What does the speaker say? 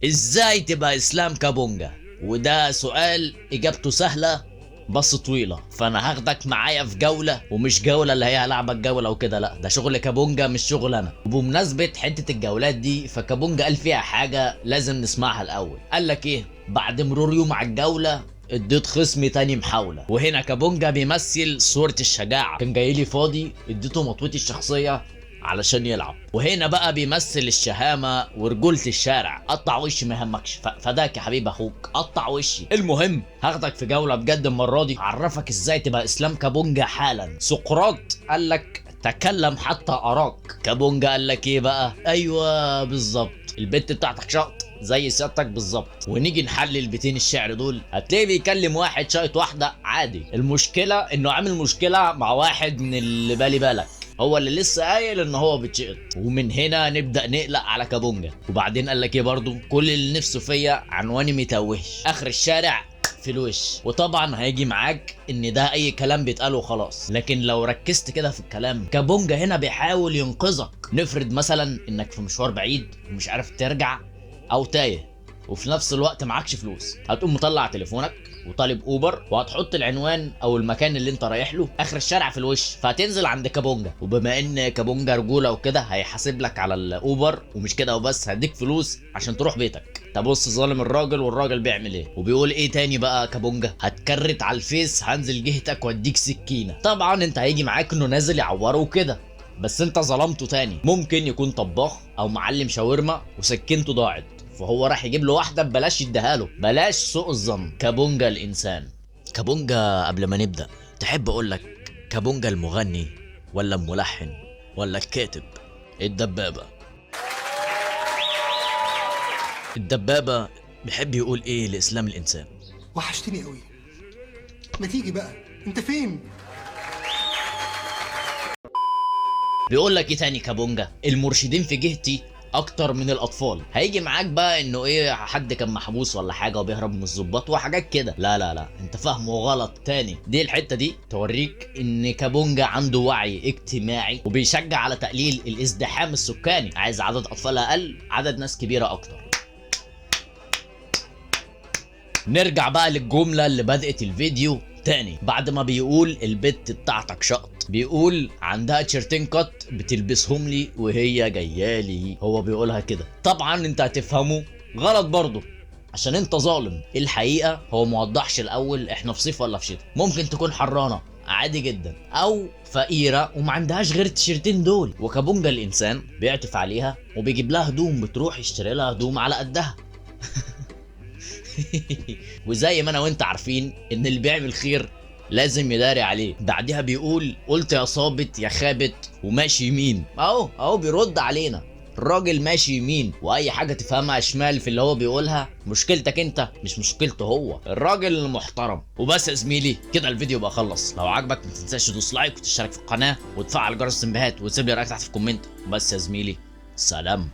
ازاي تبقى اسلام كابونجا؟ وده سؤال اجابته سهله بس طويله، فانا هاخدك معايا في جوله، ومش جوله اللي هي هلعبك جوله وكده، لا ده شغل كابونجا مش شغل انا. وبمناسبه حته الجولات دي، فكابونجا قال فيها حاجه لازم نسمعها الاول. قال لك ايه؟ بعد مرور يوم على الجوله اديت خصمي تاني محاوله. وهنا كابونجا بيمثل صورة الشجاعة، كان جاي لي فاضي اديته مطوتي الشخصية علشان يلعب. وهنا بقى بيمثل الشهامة ورجولة الشارع، قطع وشي ما يهمكش، فداك يا حبيب اخوك، قطع وشي. المهم هاخدك في جولة بجد المرة دي، اعرفك ازاي تبقى اسلام كابونجا حالا. سقراط قال لك تكلم حتى اراك. كابونجا قال لك ايه بقى؟ ايوه بالظبط، البت بتاعتك شقط زي سيادتك بالظبط. ونيجي نحلل بيتين الشعر دول، هتلاقيه بيكلم واحد شايط واحده عادي. المشكله انه عامل مشكله مع واحد من اللي بالي بالك، هو اللي لسه قايل ان هو بيتشقط. ومن هنا نبدا نقلق على كابونجا. وبعدين قال لك ايه برضو؟ كل اللي نفسه فيا عنواني متوهش، اخر الشارع في الوش. وطبعا هيجي معاك ان ده اي كلام بيتقال وخلاص، لكن لو ركزت كده في الكلام، كابونجا هنا بيحاول ينقذك. نفرض مثلا انك في مشوار بعيد ومش عارف ترجع او تايه، وفي نفس الوقت معكش فلوس، هتقوم مطلع تليفونك وطالب اوبر، وهتحط العنوان او المكان اللي انت رايح له اخر الشارع في الوش، فهتنزل عند كابونجا. وبما ان كابونجا رجوله وكده، هيحاسب لك على الاوبر، ومش كده وبس، هديك فلوس عشان تروح بيتك. طب بص ظالم الراجل، والراجل بيعمل ايه وبيقول ايه تاني بقى؟ كابونجا هتكرت على الفيس هنزل جهتك واديك سكينه. طبعا انت هيجي معاك انه نازل يعوره وكده، بس انت ظلمته تاني. ممكن يكون طباخ او معلم شاورما وسكينته ضاعت، فهو راح يجيب له واحده ببلاش يديها له. بلاش سوء الظن. كابونجا الانسان. كابونجا قبل ما نبدا، تحب اقول لك كابونجا المغني ولا الملحن ولا الكاتب؟ الدبابه. الدبابه بيحب يقول ايه لاسلام الانسان؟ وحشتني قوي، ما تيجي بقى، انت فين؟ بيقول لك ايه تاني كابونجا؟ المرشدين في جهتي اكتر من الاطفال. هيجي معاك بقى انه ايه، حد كان محبوس ولا حاجه وبيهرب من الضباط وحاجات كده. لا لا لا، انت فاهمه غلط تاني. دي الحته دي توريك ان كابونجا عنده وعي اجتماعي، وبيشجع على تقليل الازدحام السكاني. عايز عدد اطفال اقل، عدد ناس كبيره اكتر. نرجع بقى للجمله اللي بدأت الفيديو تاني. بعد ما بيقول البت بتاعتك شقط، بيقول عندها تيشرتين كات بتلبسهم لي وهي جايالي. هو بيقولها كده. طبعا انت هتفهمه غلط برضه عشان انت ظالم. الحقيقه هو موضحش الاول احنا في صيف ولا في شتاء. ممكن تكون حرانه عادي جدا، او فقيره وما عندهاش غير التيشرتين دول. وكابونجا الانسان بيعطف عليها وبيجيب لها هدوم، بتروح يشتري لها هدوم على قدها. وزي ما انا وانت عارفين ان اللي بيعمل خير لازم يداري عليه. بعدها بيقول قلت يا صابت يا خابت وماشي يمين. اهو بيرد علينا. الراجل ماشي يمين، واي حاجه تفهمها شمال في اللي هو بيقولها مشكلتك انت مش مشكلته هو. الراجل محترم. وبس يا زميلي، كده الفيديو بقى خلص. لو عجبك ما تنساش تدوس لايك وتشترك في القناه وتفعل جرس التنبيهات وتسيب لي رايك تحت في الكومنت. وبس يا زميلي، سلام.